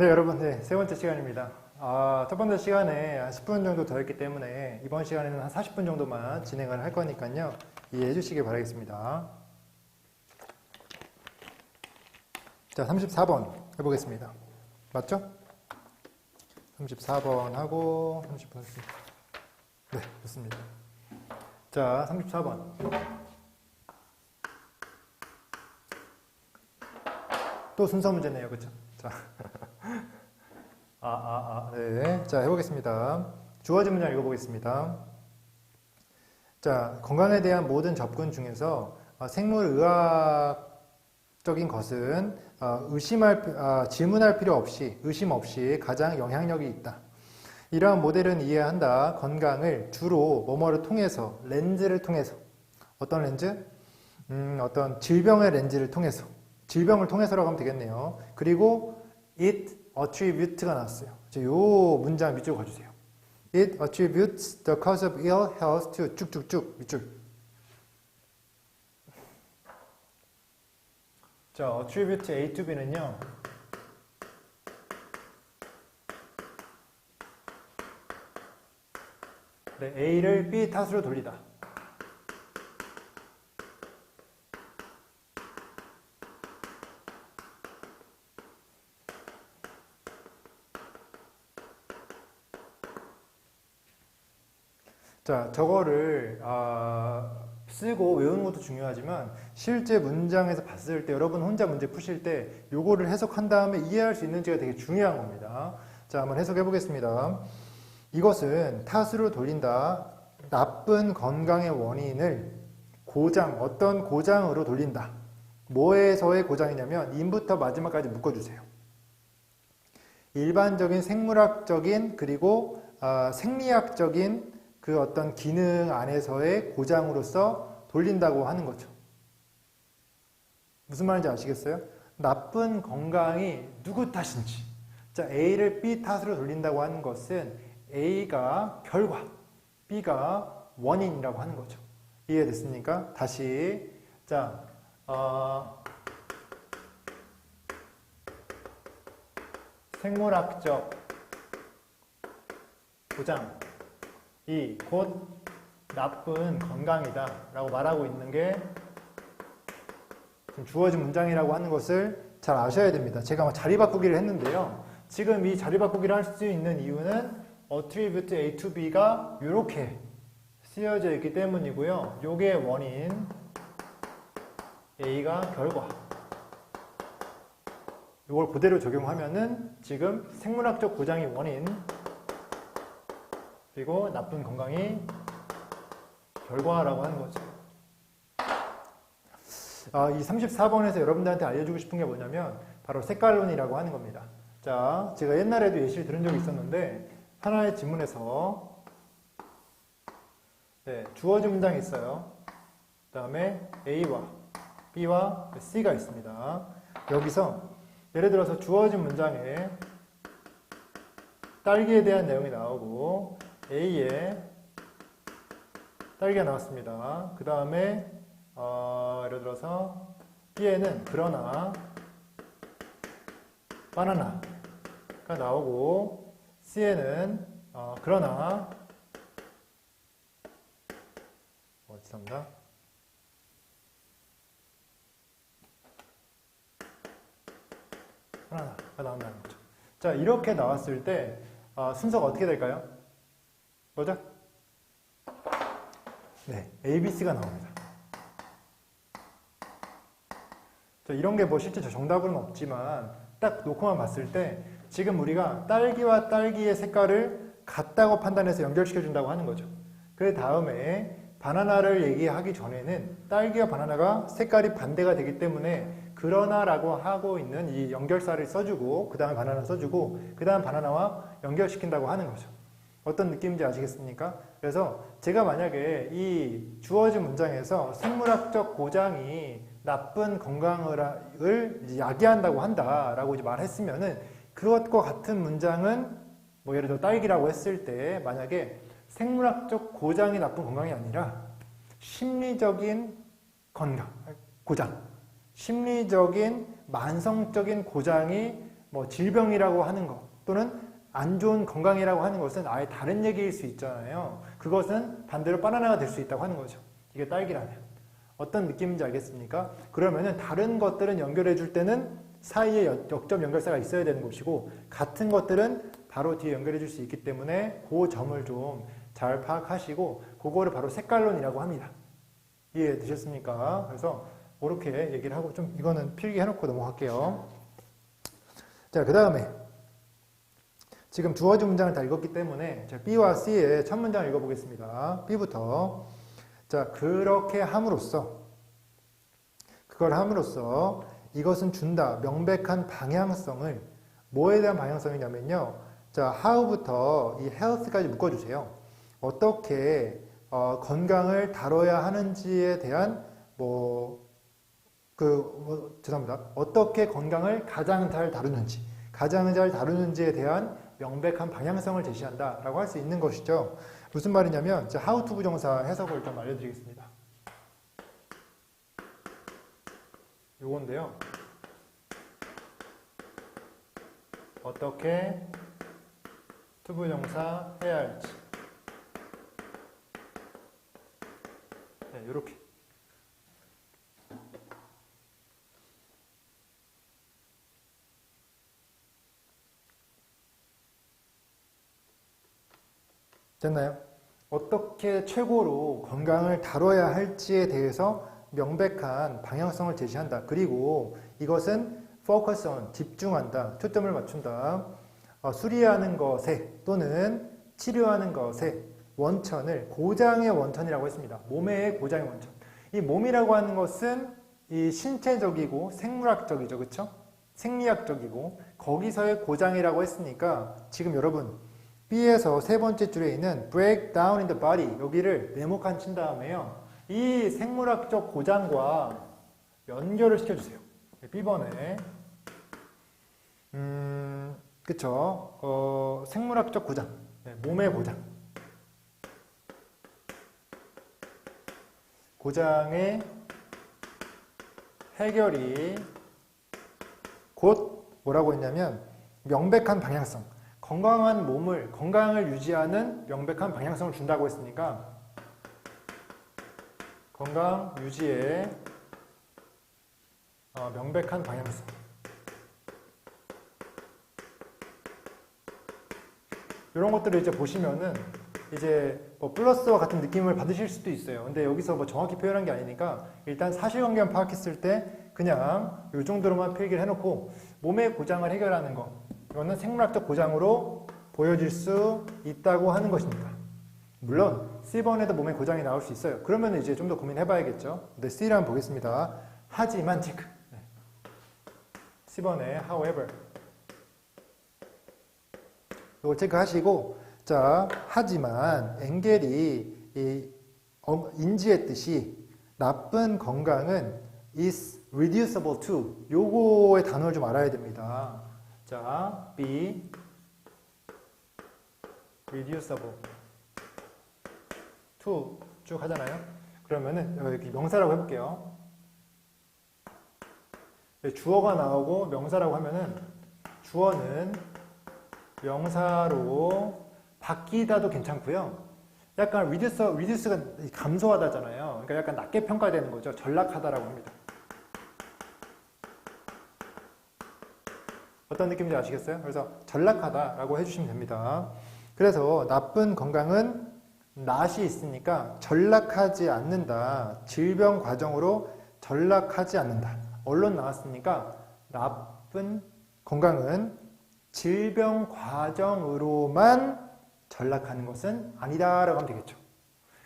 네, 여러분, 네, 세 번째 시간입니다. 첫 번째 시간에 한 10분 정도 더 했기 때문에 이번 시간에는 한 40분 정도만 진행을 할 거니까요. 이해해 주시길 바라겠습니다. 자, 34번 해보겠습니다. 맞죠? 34번 하고 30번 했습니다. 네, 좋습니다. 자, 34번. 또 순서 문제네요. 그쵸? 자. 네. 자, 해보겠습니다. 주어진 문장 읽어보겠습니다. 자, 건강에 대한 모든 접근 중에서 생물의학적인 것은 질문할 필요 없이, 의심 없이 가장 영향력이 있다. 이러한 모델은 이해한다. 건강을 주로 뭐뭐를 통해서, 렌즈를 통해서. 어떤 렌즈? 어떤 질병의 렌즈를 통해서. 질병을 통해서라고 하면 되겠네요. 그리고 it attribute가 나왔어요. 이 문장 밑줄 가주세요. It attributes the cause of ill health to 쭉쭉쭉 밑줄. 자, attribute A to B는요. 네, A를 B 탓으로 돌리다. 자, 저거를 쓰고 외우는 것도 중요하지만 실제 문장에서 봤을 때 여러분 혼자 문제 푸실 때 요거를 해석한 다음에 이해할 수 있는지가 되게 중요한 겁니다. 자, 한번 해석해 보겠습니다. 이것은 탓으로 돌린다. 나쁜 건강의 원인을 어떤 고장으로 돌린다. 뭐에서의 고장이냐면 인부터 마지막까지 묶어주세요. 일반적인 생물학적인 그리고 생리학적인 그 어떤 기능 안에서의 고장으로서 돌린다고 하는 거죠. 무슨 말인지 아시겠어요? 나쁜 건강이 누구 탓인지. 자, A를 B 탓으로 돌린다고 하는 것은 A가 결과, B가 원인이라고 하는 거죠. 이해됐습니까? 다시. 자, 생물학적 고장. 이 곧 나쁜 건강이다 라고 말하고 있는 게 지금 주어진 문장이라고 하는 것을 잘 아셔야 됩니다. 제가 자리 바꾸기를 했는데요. 지금 이 자리 바꾸기를 할 수 있는 이유는 attribute A to B가 이렇게 쓰여져 있기 때문이고요. 요게 원인, A가 결과. 이걸 그대로 적용하면은 지금 생물학적 고장이 원인, 그리고 나쁜 건강이 결과라고 하는 거죠. 이 34번에서 여러분들한테 알려주고 싶은 게 뭐냐면 바로 색깔론이라고 하는 겁니다. 자, 제가 옛날에도 예시를 들은 적이 있었는데 하나의 지문에서 주어진 문장이 있어요. 그 다음에 A와 B와 C가 있습니다. 여기서 예를 들어서 주어진 문장에 딸기에 대한 내용이 나오고 A에 딸기가 나왔습니다. 그 다음에 예를 들어서 B에는 그러나 바나나가 나오고 C에는 그러나 죄송합니다. 바나나가 나온다는 거죠. 자, 이렇게 나왔을 때 순서가 어떻게 될까요? 뭐죠? 네, A, B, C가 나옵니다. 자, 이런 게 뭐 실제 정답은 없지만 딱 놓고만 봤을 때 지금 우리가 딸기와 딸기의 색깔을 같다고 판단해서 연결시켜 준다고 하는 거죠. 그 다음에 바나나를 얘기하기 전에는 딸기와 바나나가 색깔이 반대가 되기 때문에 그러나라고 하고 있는 이 연결사를 써주고 그 다음에 바나나 써주고 그 다음 바나나와 연결시킨다고 하는 거죠. 어떤 느낌인지 아시겠습니까? 그래서 제가 만약에 이 주어진 문장에서 생물학적 고장이 나쁜 건강을 야기한다고 한다라고 이제 말했으면은 그것과 같은 문장은 뭐 예를 들어 딸기라고 했을 때 만약에 생물학적 고장이 나쁜 건강이 아니라 심리적인 고장, 심리적인 만성적인 고장이 뭐 질병이라고 하는 것 또는 안 좋은 건강이라고 하는 것은 아예 다른 얘기일 수 있잖아요. 그것은 반대로 바나나가 될 수 있다고 하는 거죠. 이게 딸기라면. 어떤 느낌인지 알겠습니까? 그러면은 다른 것들은 연결해 줄 때는 사이에 역점 연결사가 있어야 되는 것이고 같은 것들은 바로 뒤에 연결해 줄 수 있기 때문에 그 점을 좀 잘 파악하시고 그거를 바로 색깔론이라고 합니다. 이해되셨습니까? 그래서 그렇게 얘기를 하고 좀 이거는 필기해놓고 넘어갈게요. 자, 그 다음에 지금 주어진 문장을 다 읽었기 때문에 자, B와 C의 첫 문장을 읽어보겠습니다. B부터 자, 그렇게 함으로써 그걸 함으로써 이것은 준다. 명백한 방향성을 뭐에 대한 방향성이냐면요. 자, how부터 이 health까지 묶어주세요. 어떻게 건강을 다뤄야 하는지에 대한 죄송합니다. 어떻게 건강을 가장 잘 다루는지에 대한 명백한 방향성을 제시한다라고 할 수 있는 것이죠. 무슨 말이냐면 how to 부정사 해석을 일단 알려드리겠습니다. 요건데요. 어떻게 to 부정사 해야 할지. 네, 요렇게. 됐나요? 어떻게 최고로 건강을 다뤄야 할지에 대해서 명백한 방향성을 제시한다. 그리고 이것은 focus on, 집중한다, 초점을 맞춘다. 수리하는 것에 또는 치료하는 것에 원천을 고장의 원천이라고 했습니다. 몸의 고장의 원천. 이 몸이라고 하는 것은 이 신체적이고 생물학적이죠. 그렇죠? 생리학적이고 거기서의 고장이라고 했으니까 지금 여러분 B에서 세 번째 줄에 있는 break down in the body 여기를 네모칸 친 다음에요. 이 생물학적 고장과 연결을 시켜주세요. B번에 그쵸? 생물학적 고장, 네, 몸의 고장. 고장의 해결이 곧 뭐라고 했냐면 명백한 방향성. 건강을 유지하는 명백한 방향성을 준다고 했으니까 건강 유지의 명백한 방향성. 이런 것들을 이제 보시면은 이제 뭐 플러스와 같은 느낌을 받으실 수도 있어요. 근데 여기서 뭐 정확히 표현한 게 아니니까 일단 사실관계만 파악했을 때 그냥 이 정도로만 필기를 해놓고 몸의 고장을 해결하는 거 이거는 생물학적 고장으로 보여질 수 있다고 하는 것입니다. 물론 C번에도 몸의 고장이 나올 수 있어요. 그러면 이제 좀 더 고민해봐야겠죠. 근데 C를 한번 보겠습니다. 하지만 체크. C번에 however 이걸 체크하시고 자, 하지만 엥겔이 인지했듯이 나쁜 건강은 is reducible to 요거의 단어를 좀 알아야 됩니다. 자, be reducible to 쭉 하잖아요. 그러면은 여기 명사라고 해볼게요. 주어가 나오고 명사라고 하면은 주어는 명사로 바뀌다도 괜찮고요. 약간 reduce가 감소하다잖아요. 그러니까 약간 낮게 평가되는 거죠. 전락하다라고 합니다. 어떤 느낌인지 아시겠어요? 그래서 전락하다라고 해주시면 됩니다. 그래서 나쁜 건강은 낫이 있으니까 전락하지 않는다. 질병 과정으로 전락하지 않는다. 언론 나왔으니까 나쁜 건강은 질병 과정으로만 전락하는 것은 아니다라고 하면 되겠죠.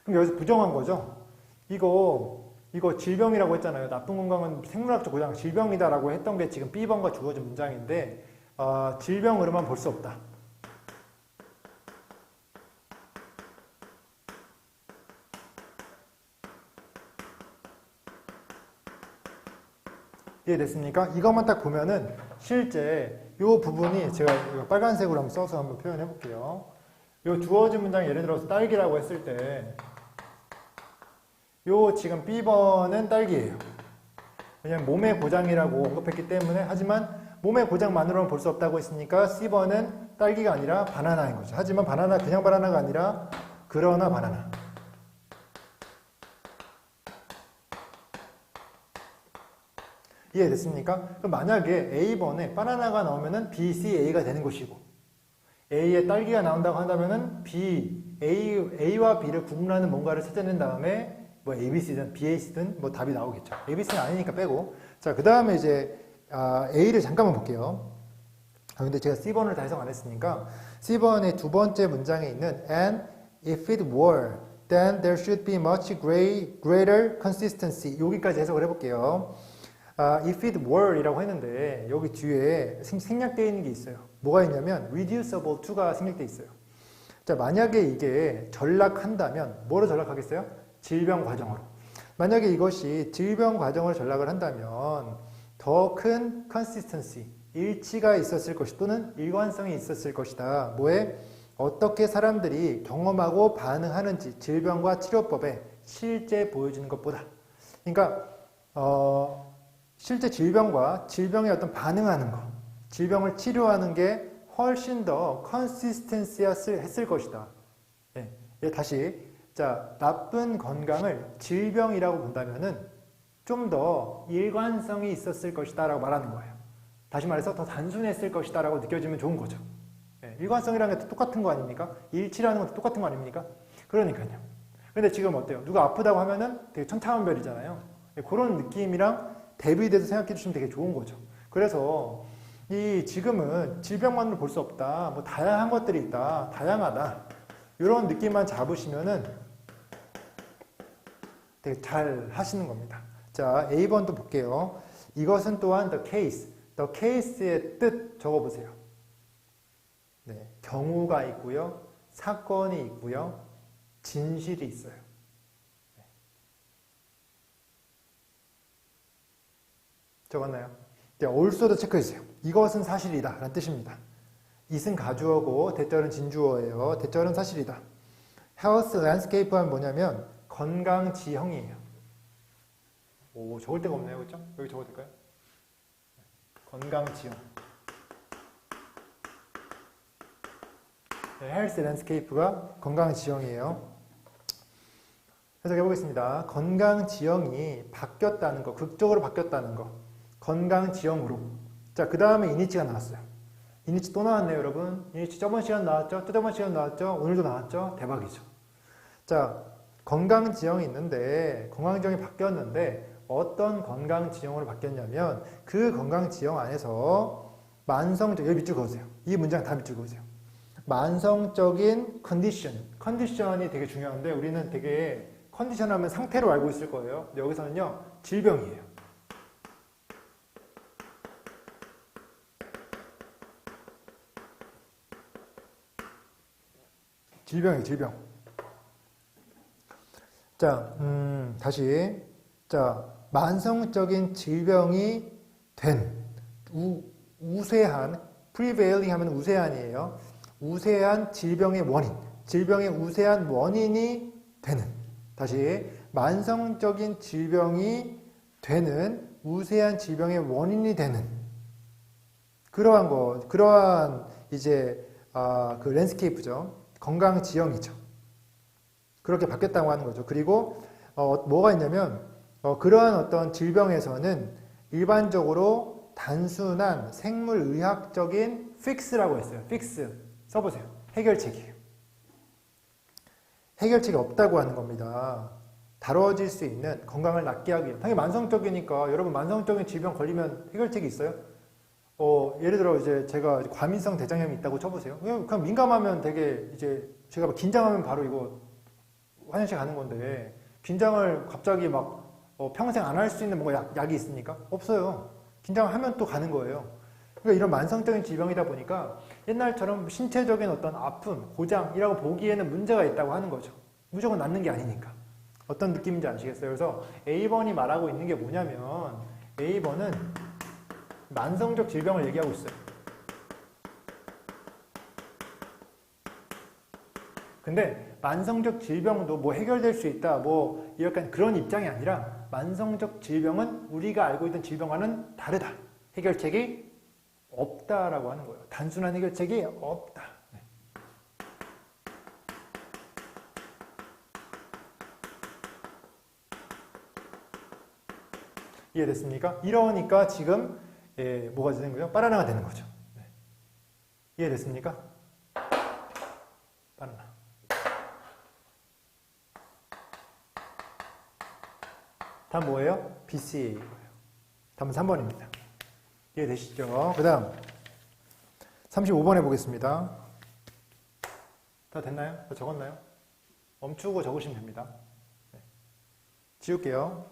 그럼 여기서 부정한 거죠. 이거 질병이라고 했잖아요. 나쁜 건강은 생물학적 고장, 질병이다라고 했던 게 지금 B번과 주어진 문장인데 질병으로만 볼 수 없다. 이해됐습니까? 이것만 딱 보면은 실제 이 부분이 제가 빨간색으로 한번 써서 한번 표현해 볼게요. 이 주어진 문장 예를 들어서 딸기라고 했을 때 요 지금 B번은 딸기예요. 왜냐면 몸의 고장이라고 언급했기 때문에 하지만 몸의 고장만으로는 볼 수 없다고 했으니까 C번은 딸기가 아니라 바나나인 거죠. 하지만 바나나 그냥 바나나가 아니라 그러나 바나나. 이해됐습니까? 그럼 만약에 A번에 바나나가 나오면은 B, C, A가 되는 것이고 A에 딸기가 나온다고 한다면은 B, A와 B를 구분하는 뭔가를 찾아낸 다음에 뭐 ABC든 BAC든 뭐 답이 나오겠죠. ABC는 아니니까 빼고. 자, 그 다음에 이제 A를 잠깐만 볼게요. 근데 제가 C번을 다 해석 안 했으니까 C번의 두 번째 문장에 있는 And if it were, then there should be much greater consistency. 여기까지 해석을 해볼게요. if it were 이라고 했는데 여기 뒤에 생략되어 있는 게 있어요. 뭐가 있냐면 reducible to가 생략되어 있어요. 자, 만약에 이게 전락한다면 뭐로 전락하겠어요? 질병 과정으로. 만약에 이것이 질병 과정으로 전락을 한다면 더 큰 consistency, 일치가 있었을 것이 또는 일관성이 있었을 것이다. 뭐에? 어떻게 사람들이 경험하고 반응하는지 질병과 치료법에 실제 보여주는 것보다. 그러니까 실제 질병과 질병에 어떤 반응하는 것, 질병을 치료하는 게 훨씬 더 컨시스텐시했을 것이다. 예, 다시 자, 나쁜 건강을 질병이라고 본다면은 좀 더 일관성이 있었을 것이다 라고 말하는 거예요. 다시 말해서 더 단순했을 것이다 라고 느껴지면 좋은 거죠. 예, 일관성이라는 게 똑같은 거 아닙니까? 일치라는 것도 똑같은 거 아닙니까? 그러니까요. 근데 지금 어때요? 누가 아프다고 하면은 되게 천차만별이잖아요. 예, 그런 느낌이랑 대비돼서 생각해 주시면 되게 좋은 거죠. 그래서 지금은 질병만으로 볼 수 없다. 뭐 다양한 것들이 있다. 다양하다. 이런 느낌만 잡으시면은 되게 잘 하시는 겁니다. 자, A번도 볼게요. 이것은 또한 the case의 뜻 적어보세요. 네, 경우가 있고요. 사건이 있고요. 진실이 있어요. 네. 적었나요? 네, also도 체크해주세요. 이것은 사실이다 라는 뜻입니다. it은 가주어고 대절은 진주어예요. 대절은 사실이다. health landscape 하면 뭐냐면 건강 지형이에요. 오, 적을 데가 없네요. 그렇죠? 여기 적어도 될까요? 건강 지형. 네, health landscape가 건강 지형이에요. 해석해 보겠습니다. 건강 지형이 바뀌었다는 거, 극적으로 바뀌었다는 거. 건강 지형으로. 자, 그 다음에 이니치가 나왔어요. 이니치 또 나왔네요, 여러분. 이니치 저번 시간 나왔죠? 또 저번 시간 나왔죠? 오늘도 나왔죠? 대박이죠. 자, 건강 지형이 있는데 건강 지형이 바뀌었는데 어떤 건강 지형으로 바뀌었냐면 그 건강 지형 안에서 만성적, 여기 밑줄 그으세요. 이 문장 다 밑줄 그으세요. 만성적인 컨디션이 되게 중요한데 우리는 되게 컨디션 하면 상태로 알고 있을 거예요. 근데 여기서는요, 질병이에요. 질병이에요, 질병. 자, 다시. 자, 만성적인 질병이 된, 우세한, prevailing 하면 우세한이에요. 우세한 질병의 원인, 질병의 우세한 원인이 되는. 다시, 만성적인 질병이 되는, 우세한 질병의 원인이 되는. 그러한 이제, 그 랜드스케이프죠. 건강 지형이죠. 그렇게 바뀌었다고 하는 거죠. 그리고 뭐가 있냐면 그러한 어떤 질병에서는 일반적으로 단순한 생물의학적인 픽스라고 했어요. 픽스 써보세요. 해결책이에요. 해결책이 없다고 하는 겁니다. 다뤄질 수 있는 건강을 낫게 하기 위해. 당연히 만성적이니까 여러분 만성적인 질병 걸리면 해결책이 있어요? 예를 들어 이제 제가 과민성 대장염이 있다고 쳐보세요. 그냥 민감하면 되게 이제 제가 긴장하면 바로 이거 화장실 가는 건데 긴장을 갑자기 막 평생 안 할 수 있는 뭔가 약이 있습니까? 없어요. 긴장하면 또 가는 거예요. 그러니까 이런 만성적인 질병이다 보니까 옛날처럼 신체적인 어떤 아픔, 고장이라고 보기에는 문제가 있다고 하는 거죠. 무조건 낫는 게 아니니까. 어떤 느낌인지 아시겠어요? 그래서 A번이 말하고 있는 게 뭐냐면 A번은 만성적 질병을 얘기하고 있어요. 근데 만성적 질병도 뭐 해결될 수 있다, 뭐 약간 그런 입장이 아니라 만성적 질병은 우리가 알고 있던 질병과는 다르다. 해결책이 없다라고 하는 거예요. 단순한 해결책이 없다. 네. 이해됐습니까? 이러니까 지금 뭐가 되는 거죠? 바나나가 되는 거죠. 네. 이해됐습니까? 바나나. 다음 뭐예요? BCA예요. 다음은 3번입니다. 이해되시죠? 그 다음 35번 해보겠습니다. 다 됐나요? 다 적었나요? 멈추고 적으시면 됩니다. 네. 지울게요.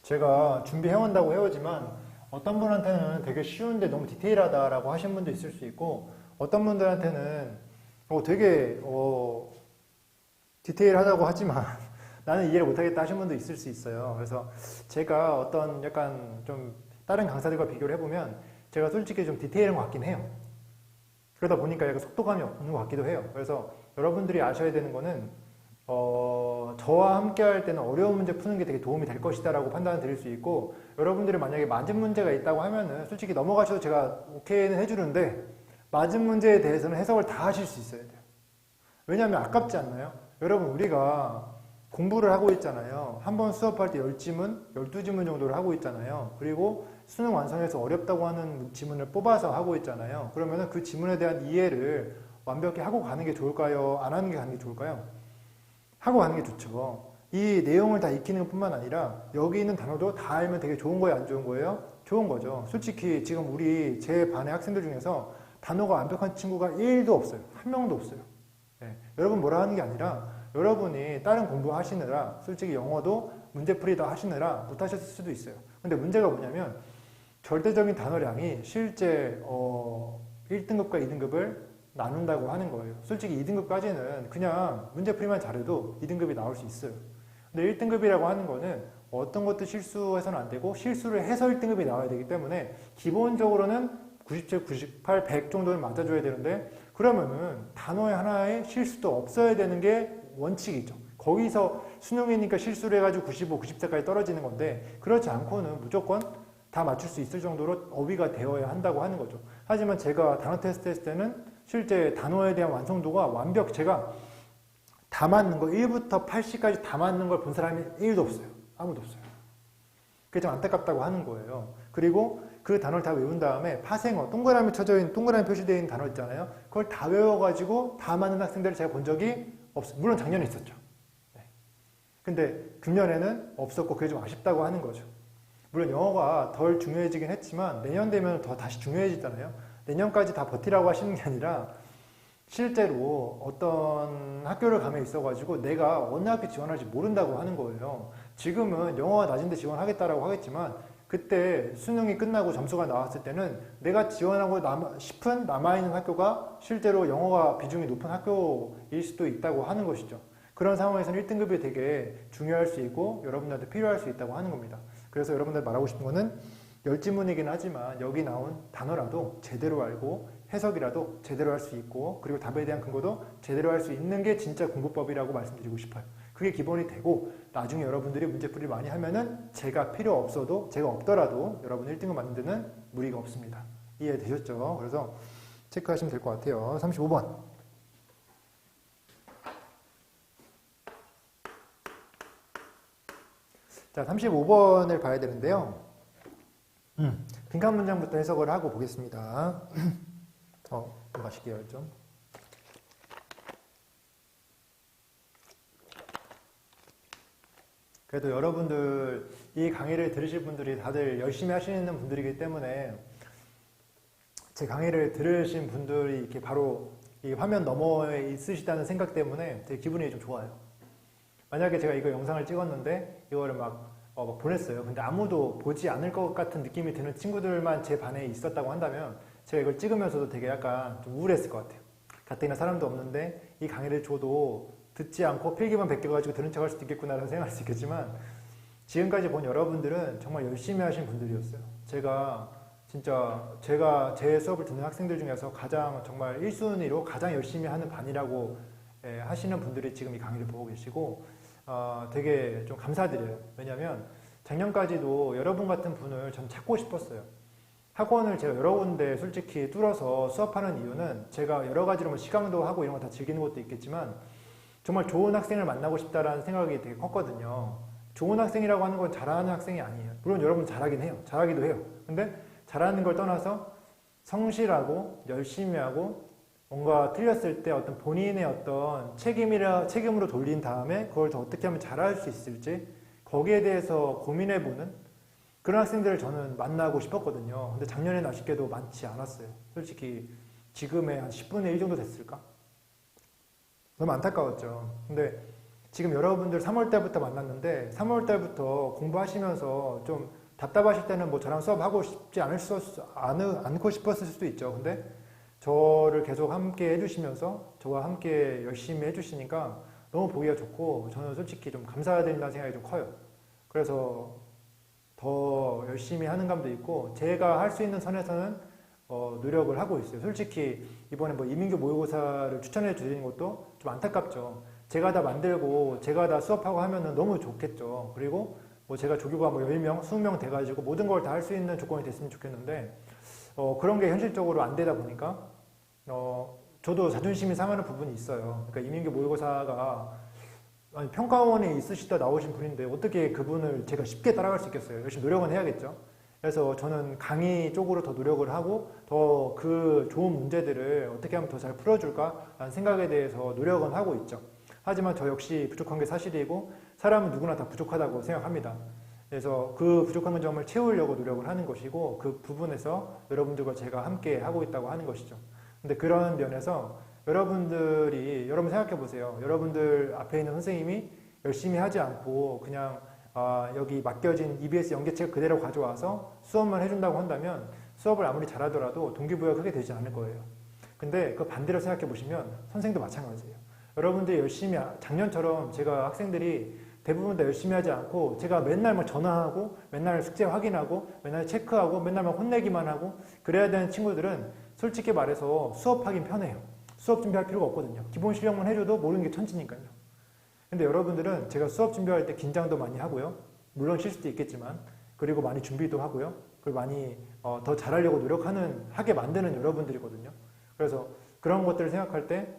제가 준비해온다고 해오지만 어떤 분한테는 되게 쉬운데 너무 디테일하다라고 하신 분도 있을 수 있고 어떤 분들한테는 되게 디테일하다고 하지만 나는 이해를 못하겠다 하신 분도 있을 수 있어요. 그래서 제가 어떤 약간 좀 다른 강사들과 비교를 해보면 제가 솔직히 좀 디테일한 것 같긴 해요. 그러다 보니까 약간 속도감이 없는 것 같기도 해요. 그래서 여러분들이 아셔야 되는 거는 저와 함께 할 때는 어려운 문제 푸는 게 되게 도움이 될 것이다 라고 판단을 드릴 수 있고 여러분들이 만약에 맞은 문제가 있다고 하면은 솔직히 넘어가셔도 제가 오케이는 해주는데 맞은 문제에 대해서는 해석을 다 하실 수 있어야 돼요. 왜냐하면 아깝지 않나요? 여러분 우리가 공부를 하고 있잖아요. 한 번 수업할 때 10지문, 12지문 정도를 하고 있잖아요. 그리고 수능 완성에서 어렵다고 하는 지문을 뽑아서 하고 있잖아요. 그러면 그 지문에 대한 이해를 완벽히 하고 가는 게 좋을까요? 안 하는 게 가는 게 좋을까요? 하고 가는 게 좋죠. 이 내용을 다 익히는 것뿐만 아니라 여기 있는 단어도 다 알면 되게 좋은 거예요? 안 좋은 거예요? 좋은 거죠. 솔직히 지금 제 반의 학생들 중에서 단어가 완벽한 친구가 1도 없어요. 한 명도 없어요. 네. 여러분 뭐라 하는 게 아니라 여러분이 다른 공부하시느라 솔직히 영어도 문제풀이다 하시느라 못하셨을 수도 있어요. 근데 문제가 뭐냐면 절대적인 단어량이 실제 1등급과 2등급을 나눈다고 하는 거예요. 솔직히 2등급까지는 그냥 문제풀이만 잘해도 2등급이 나올 수 있어요. 근데 1등급이라고 하는 거는 어떤 것도 실수해서는 안 되고 실수를 해서 1등급이 나와야 되기 때문에 기본적으로는 97, 98, 100 정도는 맞아줘야 되는데 그러면은 단어에 하나에 실수도 없어야 되는 게 원칙이죠. 거기서 수능이니까 실수를 해가지고 95, 94까지 떨어지는 건데 그렇지 않고는 무조건 다 맞출 수 있을 정도로 어휘가 되어야 한다고 하는 거죠. 하지만 제가 단어 테스트 했을 때는 실제 단어에 대한 완성도가 제가 다 맞는 거 1부터 80까지 다 맞는 걸 본 사람이 1도 없어요. 아무도 없어요. 그게 좀 안타깝다고 하는 거예요. 그리고 그 단어를 다 외운 다음에 파생어, 동그라미 표시되어 있는 단어 있잖아요. 그걸 다 외워가지고 다 맞는 학생들을 제가 본 적이 없어요. 물론 작년에 있었죠. 네. 근데 금년에는 없었고 그게 좀 아쉽다고 하는 거죠. 물론 영어가 덜 중요해지긴 했지만 내년 되면 더 다시 중요해지잖아요. 내년까지 다 버티라고 하시는 게 아니라 실제로 어떤 학교를 가면 있어가지고 내가 어느 학교 지원할지 모른다고 하는 거예요. 지금은 영어가 낮은데 지원하겠다라고 하겠지만 그때 수능이 끝나고 점수가 나왔을 때는 내가 지원하고 싶은 남아있는 학교가 실제로 영어가 비중이 높은 학교일 수도 있다고 하는 것이죠. 그런 상황에서는 1등급이 되게 중요할 수 있고 여러분들한테 필요할 수 있다고 하는 겁니다. 그래서 여러분들 말하고 싶은 거는 10지문이긴 하지만 여기 나온 단어라도 제대로 알고 해석이라도 제대로 할 수 있고 그리고 답에 대한 근거도 제대로 할 수 있는 게 진짜 공부법이라고 말씀드리고 싶어요. 그게 기본이 되고 나중에 여러분들이 문제풀이를 많이 하면은 제가 필요 없어도 제가 없더라도 여러분 1등급 맞는 데는 무리가 없습니다. 이해되셨죠? 그래서 체크하시면 될 것 같아요. 35번. 자, 35번을 봐야 되는데요. 빈칸 문장부터 해석을 하고 보겠습니다. 마실게요, 좀. 그래도 여러분들, 이 강의를 들으실 분들이 다들 열심히 하시는 분들이기 때문에 제 강의를 들으신 분들이 이렇게 바로 이 화면 너머에 있으시다는 생각 때문에 되게 기분이 좀 좋아요. 만약에 제가 이거 영상을 찍었는데 이거를 막 보냈어요. 근데 아무도 보지 않을 것 같은 느낌이 드는 친구들만 제 반에 있었다고 한다면 제가 이걸 찍으면서도 되게 약간 좀 우울했을 것 같아요. 가뜩이나 사람도 없는데 이 강의를 줘도 듣지 않고 필기만 베껴가지고 들은 척 할 수도 있겠구나라는 생각할 수 있겠지만 지금까지 본 여러분들은 정말 열심히 하신 분들이었어요. 제가 제 수업을 듣는 학생들 중에서 가장 정말 1순위로 가장 열심히 하는 반이라고 하시는 분들이 지금 이 강의를 보고 계시고 되게 좀 감사드려요. 왜냐면 작년까지도 여러분 같은 분을 전 찾고 싶었어요. 학원을 제가 여러 군데 솔직히 뚫어서 수업하는 이유는 제가 여러 가지로 뭐 시강도 하고 이런 거 다 즐기는 것도 있겠지만 정말 좋은 학생을 만나고 싶다라는 생각이 되게 컸거든요. 좋은 학생이라고 하는 건 잘하는 학생이 아니에요. 물론 여러분 잘하긴 해요. 잘하기도 해요. 근데 잘하는 걸 떠나서 성실하고 열심히 하고 뭔가 틀렸을 때 어떤 본인의 어떤 책임으로 돌린 다음에 그걸 더 어떻게 하면 잘할 수 있을지 거기에 대해서 고민해보는 그런 학생들을 저는 만나고 싶었거든요. 근데 작년에는 아쉽게도 많지 않았어요. 솔직히 지금의 한 10분의 1 정도 됐을까? 너무 안타까웠죠. 근데 지금 여러분들 3월 달부터 만났는데 3월 달부터 공부하시면서 좀 답답하실 때는 뭐 저랑 수업하고 싶지 않고 싶었을 수도 있죠. 근데 저를 계속 함께 해주시면서 저와 함께 열심히 해주시니까 너무 보기가 좋고 저는 솔직히 좀 감사드린다는 생각이 좀 커요. 그래서 더 열심히 하는 감도 있고 제가 할 수 있는 선에서는 노력을 하고 있어요. 솔직히 이번에 뭐 이민교 모의고사를 추천해 주는 것도 좀 안타깝죠. 제가 다 만들고 제가 다 수업하고 하면은 너무 좋겠죠. 그리고 뭐 제가 조교가 뭐 10명, 20명 돼가지고 모든 걸 다 할 수 있는 조건이 됐으면 좋겠는데 그런 게 현실적으로 안 되다 보니까 저도 자존심이 상하는 부분이 있어요. 그러니까 이민교 모의고사가 아니, 평가원에 있으시다 나오신 분인데 어떻게 그분을 제가 쉽게 따라갈 수 있겠어요. 열심히 노력은 해야겠죠. 그래서 저는 강의 쪽으로 더 노력을 하고 더 그 좋은 문제들을 어떻게 하면 더 잘 풀어줄까라는 생각에 대해서 노력은 하고 있죠. 하지만 저 역시 부족한 게 사실이고 사람은 누구나 다 부족하다고 생각합니다. 그래서 그 부족한 점을 채우려고 노력을 하는 것이고 그 부분에서 여러분들과 제가 함께 하고 있다고 하는 것이죠. 근데 그런 면에서 여러분 생각해 보세요. 여러분들 앞에 있는 선생님이 열심히 하지 않고 그냥 여기 맡겨진 EBS 연계책 그대로 가져와서 수업만 해준다고 한다면 수업을 아무리 잘하더라도 동기부여가 크게 되지 않을 거예요. 근데 그 반대로 생각해 보시면 선생도 마찬가지예요. 여러분들이 열심히 작년처럼 제가 학생들이 대부분 다 열심히 하지 않고 제가 맨날 막 전화하고 맨날 숙제 확인하고 맨날 체크하고 맨날 막 혼내기만 하고 그래야 되는 친구들은 솔직히 말해서 수업하긴 편해요. 수업 준비할 필요가 없거든요. 기본 실력만 해줘도 모르는 게 천지니까요. 근데 여러분들은 제가 수업 준비할 때 긴장도 많이 하고요. 물론 실수도 있겠지만 그리고 많이 준비도 하고요. 그리고 많이 더 잘하려고 하게 만드는 여러분들이거든요. 그래서 그런 것들을 생각할 때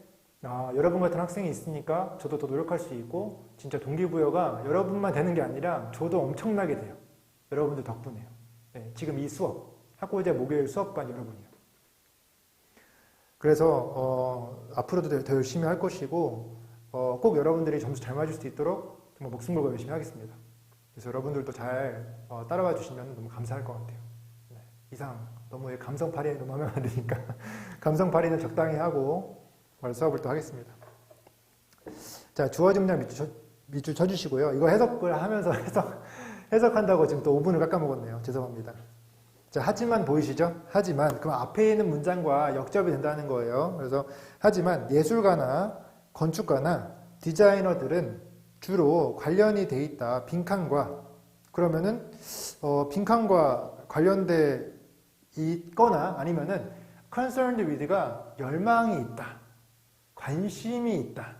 여러분 같은 학생이 있으니까 저도 더 노력할 수 있고 진짜 동기부여가 여러분만 되는 게 아니라 저도 엄청나게 돼요. 여러분들 덕분에요. 네, 지금 이 수업, 학고제 목요일 수업반 여러분이요. 그래서 앞으로도 더 열심히 할 것이고 꼭 여러분들이 점수 잘 맞을 수 있도록 정말 목숨 걸고 열심히 하겠습니다. 그래서 여러분들도 잘 따라와 주시면 너무 감사할 것 같아요. 네, 이상 너무 감성팔이에 너무 하면 안 되니까 감성팔이는 적당히 하고 수업을 또 하겠습니다. 자, 주어진 문장 밑줄 쳐주시고요. 이거 해석을 하면서 해석한다고 지금 또 5분을 깎아먹었네요. 죄송합니다. 자, 하지만 보이시죠? 하지만 그럼 앞에 있는 문장과 역접이 된다는 거예요. 그래서 하지만 예술가나 건축가나 디자이너들은 주로 관련이 돼 있다. 빈칸과 그러면은 빈칸과 관련돼 있거나 아니면은 concerned with가 열망이 있다. 관심이 있다.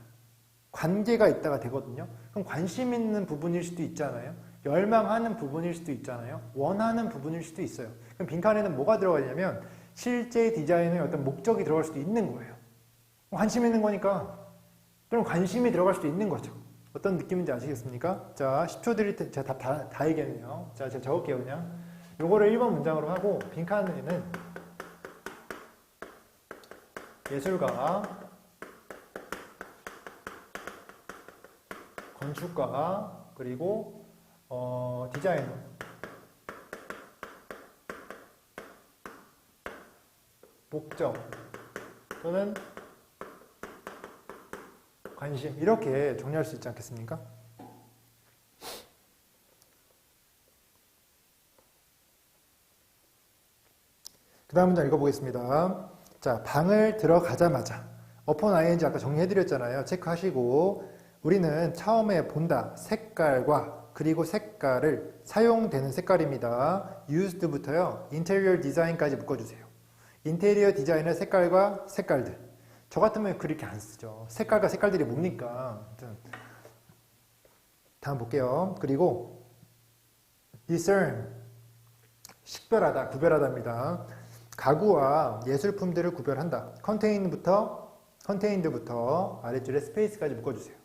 관계가 있다가 되거든요. 그럼 관심 있는 부분일 수도 있잖아요. 열망하는 부분일 수도 있잖아요. 원하는 부분일 수도 있어요. 그럼 빈칸에는 뭐가 들어가냐면 실제 디자인의 어떤 목적이 들어갈 수도 있는 거예요. 관심 있는 거니까 그럼 관심이 들어갈 수도 있는 거죠. 어떤 느낌인지 아시겠습니까? 자, 10초 드릴 때 제가 다 얘기했네요. 자, 제가 적을게요 그냥. 요거를 1번 문장으로 하고 빈칸에는 예술가, 건축가, 그리고 디자이너, 목적 또는 관심 이렇게 정리할 수 있지 않겠습니까? 그 다음 문장 읽어보겠습니다. 자, 방을 들어가자마자 upon ing 아까 정리해드렸잖아요. 체크하시고 우리는 처음에 본다 색깔과 그리고 색깔을 사용되는 색깔입니다. used부터요 인테리어 디자인까지 묶어주세요. 인테리어 디자인의 색깔과 색깔들. 저 같으면 그렇게 안 쓰죠. 색깔과 색깔들이 뭡니까? 다음 볼게요. 그리고 discern, 식별하다, 구별하다입니다. 가구와 예술품들을 구별한다. contained부터 아래줄에 스페이스까지 묶어주세요.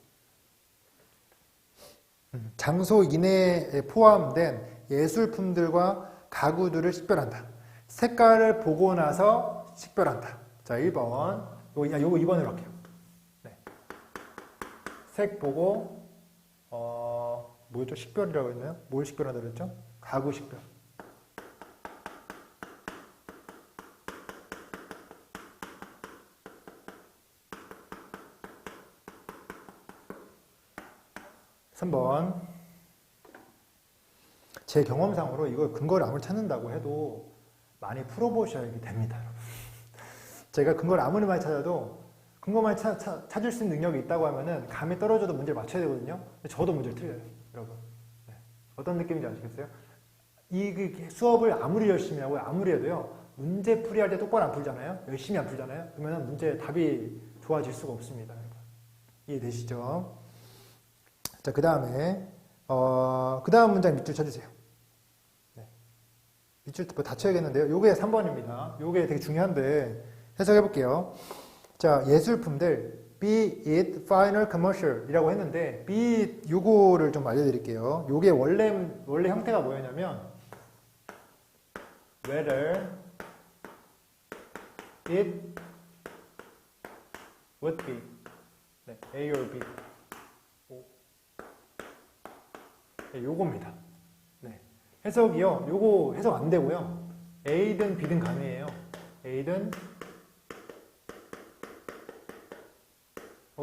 장소 이내에 포함된 예술품들과 가구들을 식별한다. 색깔을 보고 나서 식별한다. 자, 1번. 요거 2번으로 할게요. 네. 색 보고, 뭐였죠? 식별이라고 했나요? 뭘 식별한다 그랬죠? 가구 식별. (3번) 제 경험상으로 이거 근거를 아무리 찾는다고 해도 많이 풀어보셔야 됩니다. 제가 근거를 아무리 많이 찾아도 근거만 찾을 수 있는 능력이 있다고 하면은 감이 떨어져도 문제를 맞춰야 되거든요. 근데 저도 문제를 틀려요, 여러분. 네. 어떤 느낌인지 아시겠어요? 이 수업을 아무리 열심히 하고 아무리 해도요, 문제 풀이할 때 똑바로 안 풀잖아요? 열심히 안 풀잖아요? 그러면 문제 답이 좋아질 수가 없습니다, 여러분. 이해되시죠? 자, 그 다음에 그 다음 문장 밑줄 쳐주세요. 네. 밑줄 다 쳐야겠는데요. 요게 3번입니다. 요게 되게 중요한데 해석해 볼게요. 자, 예술품들 be it final commercial 이라고 했는데 be it 요거를 좀 알려드릴게요. 요게 원래 형태가 뭐였냐면 whether it would be 네, A or B 네, 요겁니다. 네. 해석이요. 요거 해석 안 되고요. A든 B든 가능해요. A든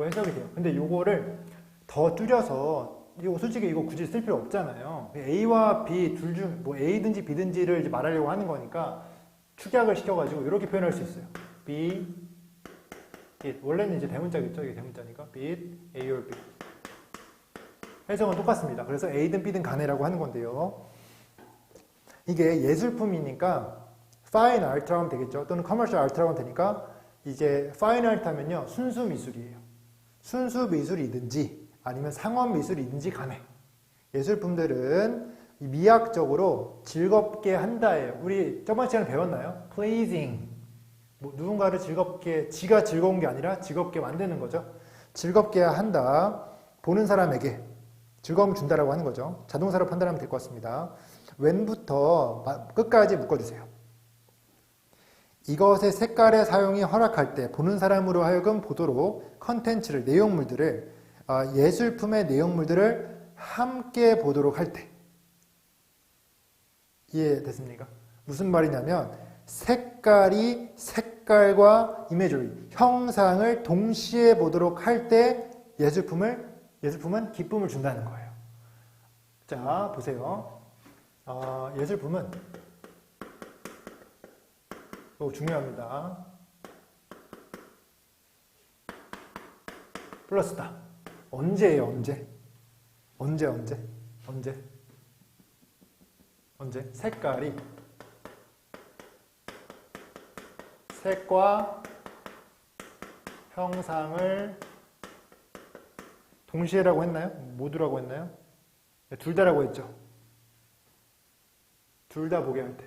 해석이 돼요. 근데 요거를 더 줄여서 이거 솔직히 이거 굳이 쓸 필요 없잖아요. A와 B 둘 중 뭐 A든지 B든지를 이제 말하려고 하는 거니까 축약을 시켜가지고 이렇게 표현할 수 있어요. B, it. 원래는 이제 대문자겠죠. 이게 대문자니까 be it, A or B. 해석은 똑같습니다. 그래서 A든 B든 간에라고 하는 건데요. 이게 예술품이니까 fine art라고 하면 되겠죠. 또는 commercial art라고 하면 되니까 이제 fine art 하면요. 순수 미술이에요. 순수 미술이든지 아니면 상업 미술이든지 간에 예술품들은 미학적으로 즐겁게 한다예요. 우리 저번 시간에 배웠나요? pleasing. 뭐 누군가를 즐겁게, 지가 즐거운 게 아니라 즐겁게 만드는 거죠. 즐겁게 한다. 보는 사람에게 즐거움을 준다라고 하는 거죠. 자동사로 판단하면 될 것 같습니다. when부터 끝까지 묶어주세요. 이것의 색깔의 사용이 허락할 때 보는 사람으로 하여금 보도록 컨텐츠를, 내용물들을, 예술품의 내용물들을 함께 보도록 할 때. 이해됐습니까? 무슨 말이냐면 색깔이 색깔과 이미지를, 형상을 동시에 보도록 할 때 예술품은 기쁨을 준다는 거예요. 자, 보세요. 예술품은 중요합니다. 플러스다. 언제예요? 언제? 색깔이 색과 형상을 동시에라고 했나요? 모두라고 했나요? 네, 둘 다라고 했죠. 둘 다 보게 할 때.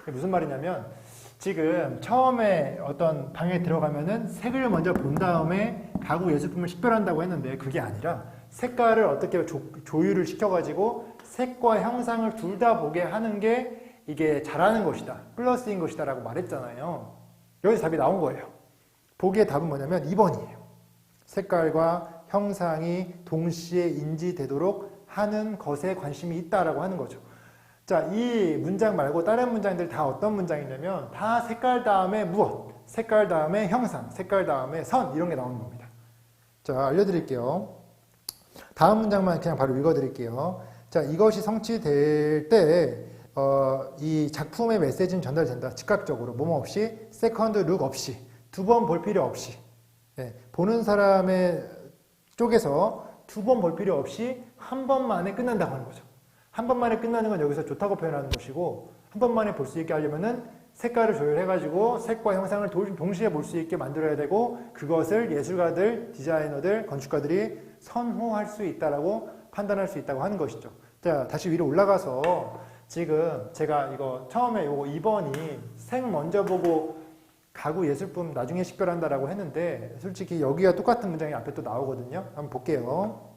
무슨 말이냐면 지금 처음에 어떤 방에 들어가면은 색을 먼저 본 다음에 가구 예술품을 식별한다고 했는데 그게 아니라 색깔을 어떻게 조율을 시켜가지고 색과 형상을 둘 다 보게 하는 게 이게 잘하는 것이다. 플러스인 것이다 라고 말했잖아요. 여기서 답이 나온 거예요. 보기의 답은 뭐냐면 2번이에요. 색깔과 형상이 동시에 인지되도록 하는 것에 관심이 있다라고 하는 거죠. 자, 이 문장 말고 다른 문장들 다 어떤 문장이냐면 다 색깔 다음에 무엇, 색깔 다음에 형상, 색깔 다음에 선 이런 게 나오는 겁니다. 자, 알려드릴게요. 다음 문장만 그냥 바로 읽어드릴게요. 자, 이것이 성취될 때 이 작품의 메시지는 전달된다. 즉각적으로 뭐뭐 없이, 세컨드 룩 없이, 두 번 볼 필요 없이, 보는 사람의 쪽에서 두 번 볼 필요 없이 한 번만에 끝난다고 하는 거죠. 한 번만에 끝나는 건 여기서 좋다고 표현하는 것이고 한 번만에 볼 수 있게 하려면은 색깔을 조율해가지고 색과 형상을 동시에 볼 수 있게 만들어야 되고 그것을 예술가들, 디자이너들, 건축가들이 선호할 수 있다라고 판단할 수 있다고 하는 것이죠. 자, 다시 위로 올라가서 지금 제가 이거 처음에 요거 2번이 색 먼저 보고 가구 예술품 나중에 식별한다라고 했는데 솔직히 여기가 똑같은 문장이 앞에 또 나오거든요. 한번 볼게요.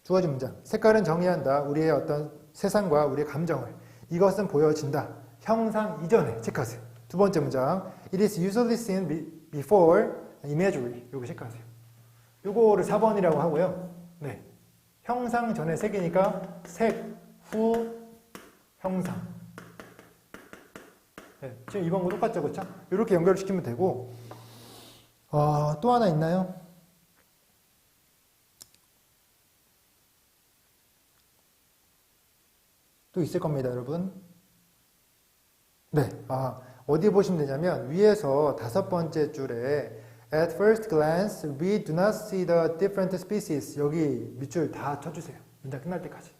주어진 문장. 색깔은 정의한다. 우리의 어떤 세상과 우리의 감정을. 이것은 보여진다. 형상 이전에 체크하세요. 두 번째 문장. It is usually seen before imagery. 요거 체크하세요. 요거를 4번이라고 하고요. 네. 형상 전에 색이니까 색, 후, 형상. 네. 지금 2번과 똑같죠, 그렇죠? 이렇게 연결시키면 되고 또 하나 있나요? 또 있을 겁니다, 여러분. 네, 어디에 보시면 되냐면 위에서 5번째 줄에 At first glance, we do not see the different species. 여기 밑줄 다 쳐주세요. 문장 끝날 때까지.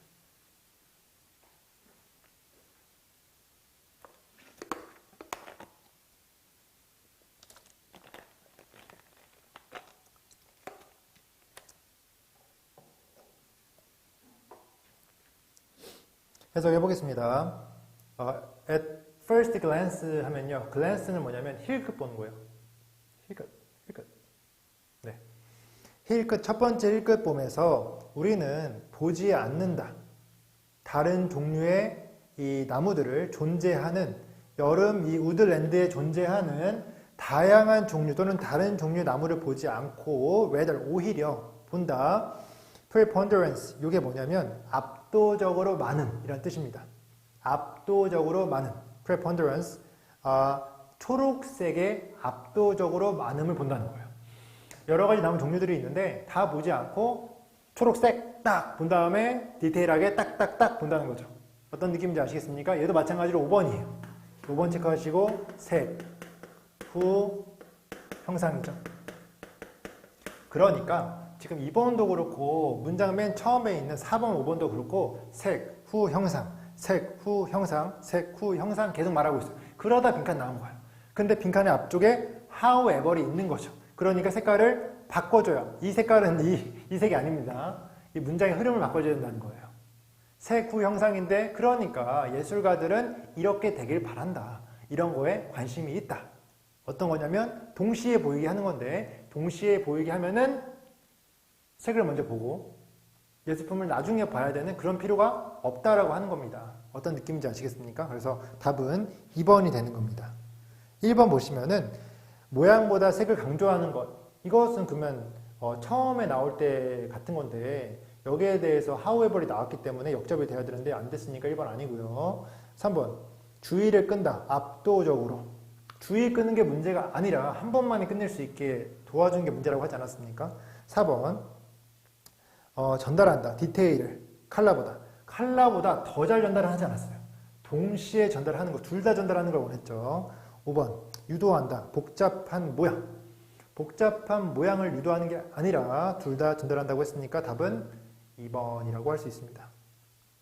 해석해 보겠습니다. At first glance 하면요. glance는 뭐냐면 힐끗 보는 거예요. 힐끗. 네. 힐끗, 첫 번째 힐끗 봄에서 우리는 보지 않는다. 다른 종류의 이 나무들을 존재하는 여름 이 우드랜드에 존재하는 다양한 종류 또는 다른 종류의 나무를 보지 않고 rather 오히려 본다. preponderance 이게 뭐냐면 압도적으로 많은 이런 뜻입니다. 압도적으로 많은 preponderance 초록색의 압도적으로 많음을 본다는 거예요. 여러 가지 나무 종류들이 있는데 다 보지 않고 초록색 딱 본 다음에 디테일하게 딱딱딱 본다는 거죠. 어떤 느낌인지 아시겠습니까? 얘도 마찬가지로 5번이에요. 5번 체크하시고 색, 후, 형상이죠. 그러니까 지금 2번도 그렇고 문장 맨 처음에 있는 4번, 5번도 그렇고 색, 후, 형상, 색, 후, 형상, 색, 후, 형상 계속 말하고 있어요. 그러다 빈칸 나온 거예요. 근데 빈칸의 앞쪽에 however이 있는 거죠. 그러니까 색깔을 바꿔줘요. 이 색깔은 이 색이 아닙니다. 이 문장의 흐름을 바꿔줘야 된다는 거예요. 색, 후, 형상인데 그러니까 예술가들은 이렇게 되길 바란다. 이런 거에 관심이 있다. 어떤 거냐면 동시에 보이게 하는 건데 동시에 보이게 하면은 색을 먼저 보고 예술품을 나중에 봐야 되는 그런 필요가 없다라고 하는 겁니다. 어떤 느낌인지 아시겠습니까? 그래서 답은 2번이 되는 겁니다. 1번 보시면은 모양보다 색을 강조하는 것. 이것은 그러면 처음에 나올 때 같은 건데 여기에 대해서 however이 나왔기 때문에 역접이 돼야 되는데 안 됐으니까 1번 아니고요. 3번 주의를 끈다. 압도적으로. 주의 끄는 게 문제가 아니라 한 번만에 끝낼 수 있게 도와주는 게 문제라고 하지 않았습니까? 4번 전달한다. 디테일을 칼라보다 더 잘 전달을 하지 않았어요. 동시에 전달하는 거, 둘 다 전달하는 걸 원했죠. 5번 유도한다. 복잡한 모양을 유도하는 게 아니라 둘 다 전달한다고 했으니까 답은 2번이라고 할 수 있습니다.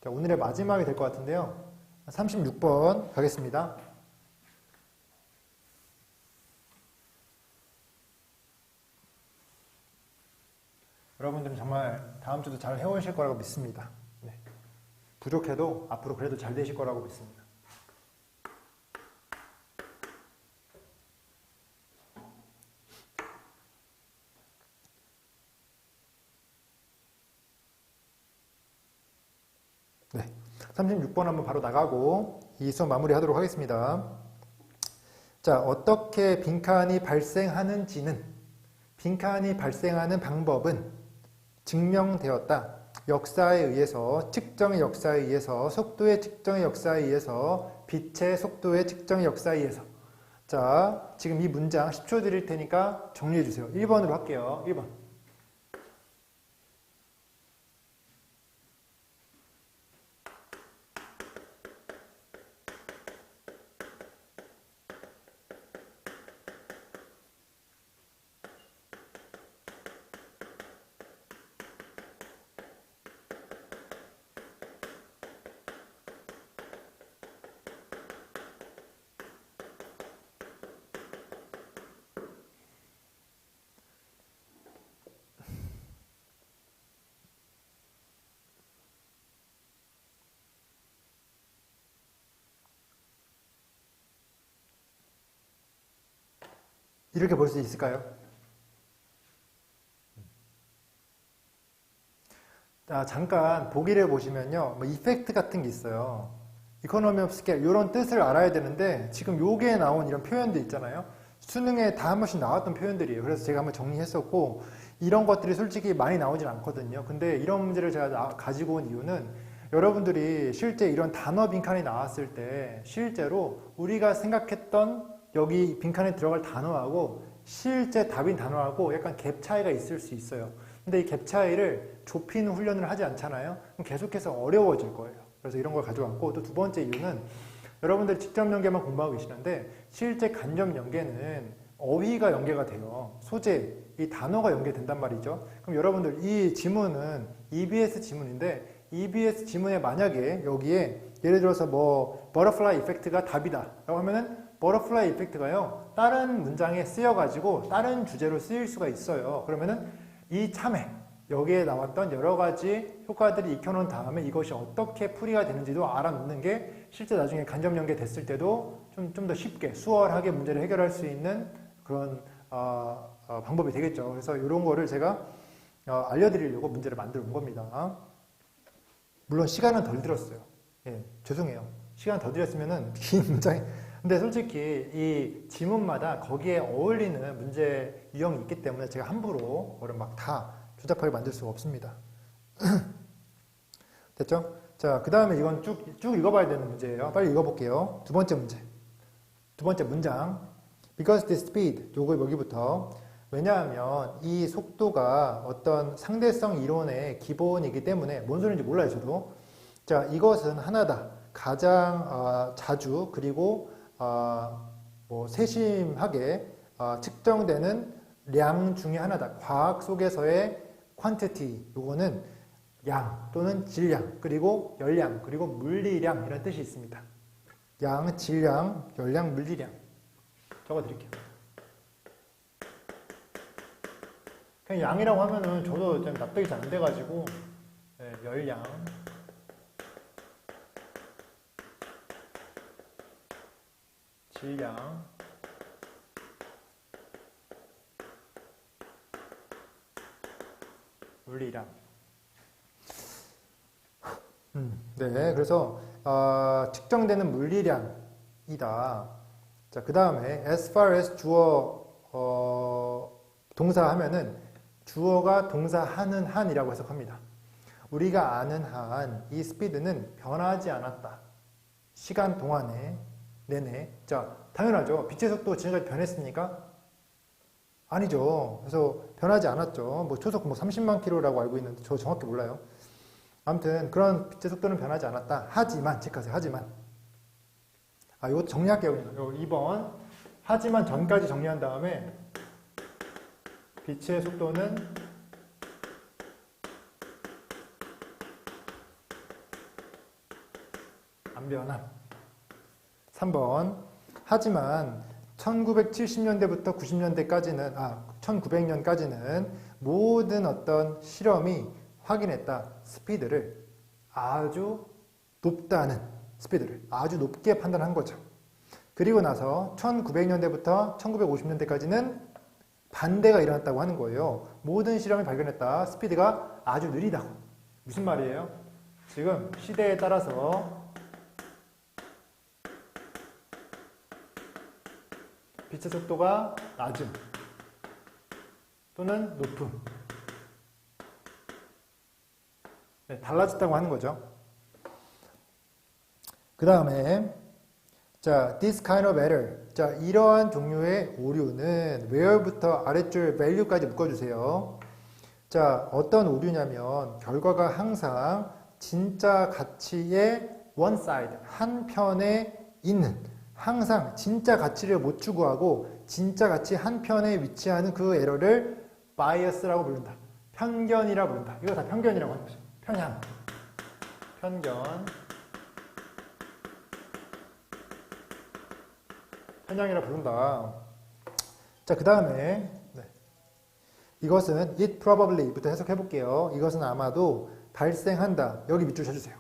자, 오늘의 마지막이 될 것 같은데요. 36번 가겠습니다. 여러분들은 정말 다음 주도 잘 해오실 거라고 믿습니다. 네. 부족해도 앞으로 그래도 잘 되실 거라고 믿습니다. 네. 36번 한번 바로 나가고 이 수업 마무리하도록 하겠습니다. 자, 어떻게 빈칸이 발생하는지는 빈칸이 발생하는 방법은 증명되었다. 역사에 의해서, 측정의 역사에 의해서, 속도의 측정의 역사에 의해서, 빛의 속도의 측정의 역사에 의해서. 자, 지금 이 문장 10초 드릴 테니까 정리해 주세요. 1번으로 할게요. 1번. 이렇게 볼 수 있을까요? 잠깐 보기를 보시면요, 뭐 이펙트 같은 게 있어요. 이코노미 오브 스케일 이런 뜻을 알아야 되는데 지금 요게 나온 이런 표현들 있잖아요. 수능에 다 한 번씩 나왔던 표현들이에요. 그래서 제가 한번 정리했었고 이런 것들이 솔직히 많이 나오진 않거든요. 근데 이런 문제를 제가 가지고 온 이유는 여러분들이 실제 이런 단어 빈칸이 나왔을 때 실제로 우리가 생각했던 여기 빈칸에 들어갈 단어하고 실제 답인 단어하고 약간 갭 차이가 있을 수 있어요. 근데 이 갭 차이를 좁히는 훈련을 하지 않잖아요. 그럼 계속해서 어려워질 거예요. 그래서 이런 걸 가져왔고 또 두 번째 이유는 여러분들 직접 연계만 공부하고 계시는데 실제 간접 연계는 어휘가 연계가 돼요. 소재, 이 단어가 연계된단 말이죠. 그럼 여러분들 이 지문은 EBS 지문인데 EBS 지문에 만약에 여기에 예를 들어서 뭐 버터플라이 이펙트가 답이다 라고 하면은 버터플라이 이펙트가요 다른 문장에 쓰여가지고 다른 주제로 쓰일 수가 있어요. 그러면은 이 참에 여기에 나왔던 여러 가지 효과들이 익혀놓은 다음에 이것이 어떻게 풀이가 되는지도 알아놓는 게 실제 나중에 간접 연계 됐을 때도 좀 더 쉽게 수월하게 문제를 해결할 수 있는 그런 방법이 되겠죠. 그래서 이런 거를 제가 알려드리려고 문제를 만들어 온 겁니다. 물론 시간은 덜 들었어요. 예, 죄송해요. 시간 더 들였으면은 긴 문장이. 근데 솔직히 이 지문마다 거기에 어울리는 문제 유형이 있기 때문에 제가 함부로 그걸 막 다 조잡하게 만들 수가 없습니다. 됐죠? 자, 그 다음에 이건 쭉 읽어봐야 되는 문제예요. 빨리 읽어볼게요. 두 번째 문제. 두 번째 문장. Because the speed. 요거 여기부터. 왜냐하면 이 속도가 어떤 상대성 이론의 기본이기 때문에 뭔 소리인지 몰라요, 저도. 자, 이것은 하나다. 가장 자주 그리고 뭐 세심하게 측정되는 량 중에 하나다. 과학 속에서의 quantity, 요거는 양 또는 질량, 그리고 열량, 그리고 물리량 이런 뜻이 있습니다. 양, 질량, 열량, 물리량. 적어드릴게요. 그냥 양이라고 하면은 저도 좀 납득이 잘 안 돼가지고 네, 열량, 질량, 물리량. 네, 그래서 측정되는 물리량이다. 자, 그 다음에 as far as 주어 동사 하면은 주어가 동사하는 한이라고 해석합니다. 우리가 아는 한 이 스피드는 변하지 않았다. 시간 동안에 내내. 자, 당연하죠. 빛의 속도 지금까지 변했습니까? 아니죠. 그래서 변하지 않았죠. 뭐 초속 뭐 30만 킬로라고 알고 있는데 저 정확히 몰라요. 아무튼 그런 빛의 속도는 변하지 않았다. 하지만 체크하세요. 하지만 이것도 정리할게요. 요 2번 하지만 전까지 정리한 다음에 빛의 속도는 안 변함. 3번 하지만 1970년대부터 90년대까지는 1900년까지는 모든 어떤 실험이 확인했다. 스피드를 아주 높다는 스피드를 아주 높게 판단한 거죠. 그리고 나서 1900년대부터 1950년대까지는 반대가 일어났다고 하는 거예요. 모든 실험이 발견했다. 스피드가 아주 느리다고. 무슨 말이에요? 지금 시대에 따라서 빛의 속도가 낮음 또는 높음 네, 달라졌다고 하는 거죠. 그 다음에 자, this kind of error. 자, 이러한 종류의 오류는 where부터 아래줄 value까지 묶어주세요. 자, 어떤 오류냐면 결과가 항상 진짜 가치의 one side, 한편에 있는 항상 진짜 가치를 못 추구하고 진짜 가치 한편에 위치하는 그 에러를 bias라고 부른다. 편견이라 부른다. 이거 다 편견이라고 하는 거죠. 편향, 편견, 편향이라 부른다. 자, 그 다음에 이것은 it probably부터 해석해 볼게요. 이것은 아마도 발생한다. 여기 밑줄 쳐주세요.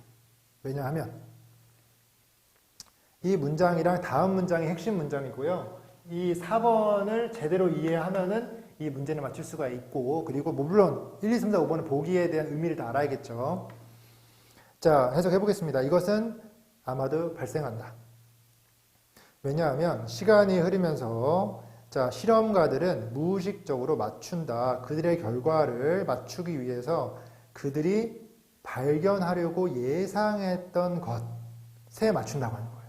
왜냐하면 이 문장이랑 다음 문장이 핵심 문장이고요. 이 4번을 제대로 이해하면은 이 문제를 맞출 수가 있고, 그리고 뭐 물론 1, 2, 3, 4, 5번은 보기에 대한 의미를 다 알아야겠죠. 자, 해석해 보겠습니다. 이것은 아마도 발생한다. 왜냐하면 시간이 흐르면서 자, 실험가들은 무의식적으로 맞춘다. 그들의 결과를 맞추기 위해서 그들이 발견하려고 예상했던 것에 맞춘다고 하는 거예요.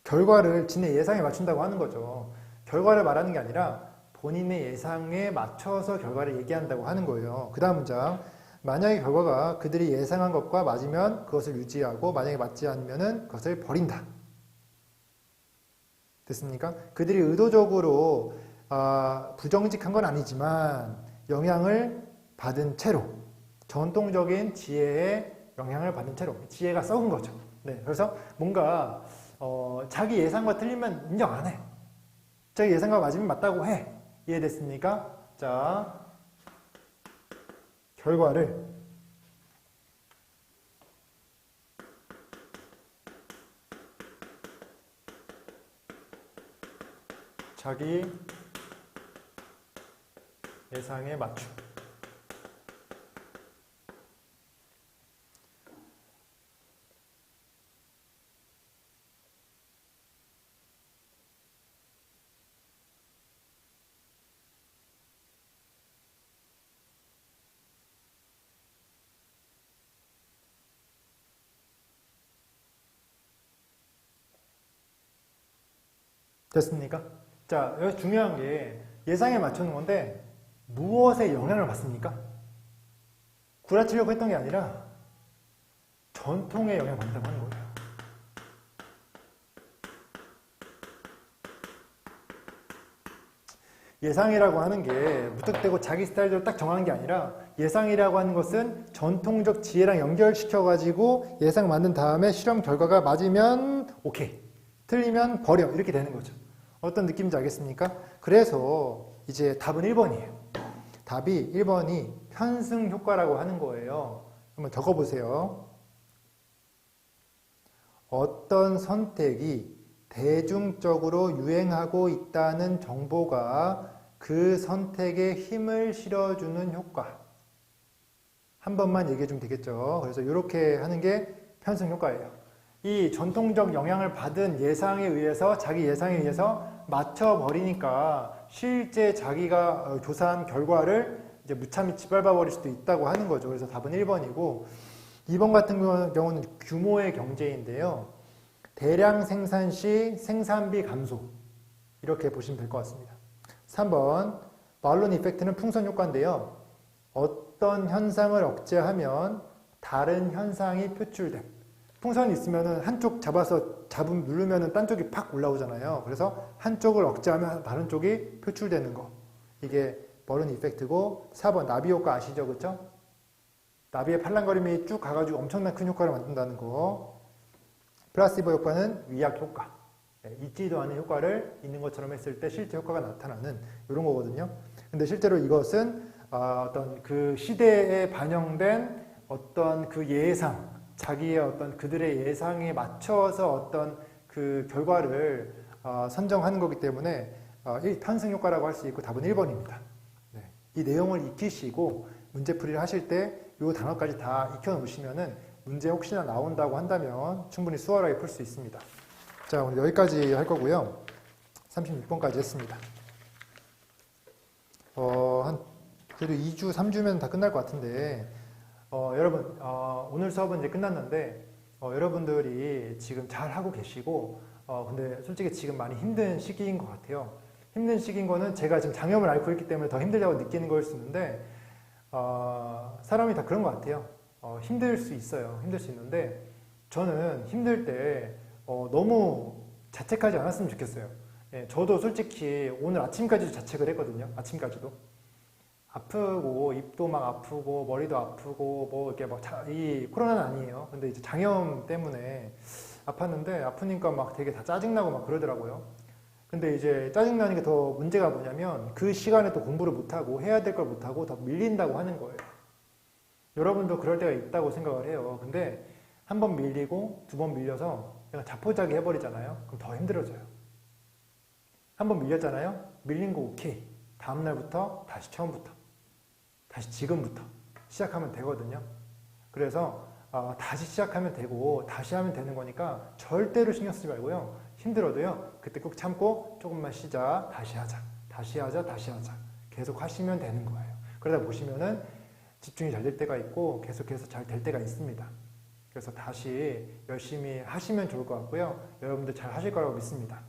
결과를 지네 예상에 맞춘다고 하는 거죠. 결과를 말하는 게 아니라 본인의 예상에 맞춰서 결과를 얘기한다고 하는 거예요. 그 다음 문장. 만약에 결과가 그들이 예상한 것과 맞으면 그것을 유지하고 만약에 맞지 않으면 그것을 버린다. 됐습니까? 그들이 의도적으로 부정직한 건 아니지만 영향을 받은 채로 전통적인 지혜의 영향을 받은 채로 지혜가 썩은 거죠. 네, 그래서 뭔가 자기 예상과 틀리면 인정 안 해. 자기 예상과 맞으면 맞다고 해. 이해됐습니까? 자, 결과를 자기 예상에 맞춤. 됐습니까? 자, 여기 중요한 게 예상에 맞추는 건데 무엇에 영향을 받습니까? 구라치려고 했던 게 아니라 전통에 영향을 받는다고 하는 거예요. 예상이라고 하는 게 무턱대고 자기 스타일대로 딱 정한 게 아니라 예상이라고 하는 것은 전통적 지혜랑 연결시켜가지고 예상 만든 다음에 실험 결과가 맞으면 오케이, 틀리면 버려 이렇게 되는 거죠. 어떤 느낌인지 알겠습니까? 그래서 이제 답은 1번이에요. 답이 1번이 편승 효과라고 하는 거예요. 한번 적어보세요. 어떤 선택이 대중적으로 유행하고 있다는 정보가 그 선택에 힘을 실어주는 효과. 한 번만 얘기해 주면 되겠죠. 그래서 이렇게 하는 게 편승 효과예요. 이 전통적 영향을 받은 예상에 의해서 자기 예상에 의해서 맞춰버리니까 실제 자기가 조사한 결과를 이제 무참히 짓밟아버릴 수도 있다고 하는 거죠. 그래서 답은 1번이고 2번 같은 경우는 규모의 경제인데요. 대량 생산 시 생산비 감소 이렇게 보시면 될 것 같습니다. 3번 발론 이펙트는 풍선 효과인데요. 어떤 현상을 억제하면 다른 현상이 표출됨. 풍선이 있으면 한쪽 누르면 딴 쪽이 팍 올라오잖아요. 그래서 한쪽을 억제하면 다른 쪽이 표출되는 거. 이게 발론 이펙트고 4번 나비 효과 아시죠? 그렇죠? 나비의 팔랑거림이 쭉 가가지고 엄청난 큰 효과를 만든다는 거. 플라시보 효과는 위약 효과. 있지도 않은 효과를 있는 것처럼 했을 때 실제 효과가 나타나는 이런 거거든요. 근데 실제로 이것은 어떤 그 시대에 반영된 어떤 그 예상, 자기의 어떤 그들의 예상에 맞춰서 어떤 그 결과를 선정하는 거기 때문에 편승 효과라고 할 수 있고 답은 1번입니다. 네. 이 내용을 익히시고 문제풀이를 하실 때 이 단어까지 다 익혀놓으시면은 문제 혹시나 나온다고 한다면 충분히 수월하게 풀 수 있습니다. 자, 오늘 여기까지 할 거고요. 36번까지 했습니다. 그래도 2주, 3주면 다 끝날 것 같은데, 여러분, 오늘 수업은 이제 끝났는데, 여러분들이 지금 잘 하고 계시고, 근데 솔직히 지금 많이 힘든 시기인 것 같아요. 힘든 시기인 거는 제가 지금 장염을 앓고 있기 때문에 더 힘들다고 느끼는 거일 수 있는데, 사람이 다 그런 것 같아요. 힘들 수 있어요. 힘들 수 있는데, 저는 힘들 때 너무 자책하지 않았으면 좋겠어요. 예, 저도 솔직히 오늘 아침까지도 자책을 했거든요. 아침까지도. 아프고, 입도 막 아프고, 머리도 아프고, 뭐 이렇게 막, 이 코로나는 아니에요. 근데 이제 장염 때문에 아팠는데, 아프니까 막 되게 다 짜증나고 막 그러더라고요. 근데 이제 짜증나는 게 더 문제가 뭐냐면, 그 시간에 또 공부를 못하고, 해야 될 걸 못하고, 더 밀린다고 하는 거예요. 여러분도 그럴 때가 있다고 생각을 해요. 근데 한 번 밀리고, 두 번 밀려서 그냥 자포자기 해버리잖아요. 그럼 더 힘들어져요. 한번 밀렸잖아요. 밀린 거 오케이. 다음날부터 다시 처음부터, 다시 지금부터 시작하면 되거든요. 그래서 다시 시작하면 되고 다시 하면 되는 거니까 절대로 신경 쓰지 말고요. 힘들어도요. 그때 꾹 참고 조금만 쉬자. 다시 하자. 다시 하자. 다시 하자. 계속 하시면 되는 거예요. 그러다 보시면은 집중이 잘 될 때가 있고 계속해서 잘 될 때가 있습니다. 그래서 다시 열심히 하시면 좋을 것 같고요. 여러분들 잘 하실 거라고 믿습니다.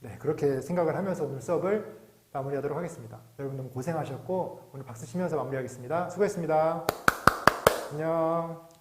네, 그렇게 생각을 하면서 오늘 수업을 마무리하도록 하겠습니다. 여러분 너무 고생하셨고 오늘 박수 치면서 마무리하겠습니다. 수고했습니다. 안녕.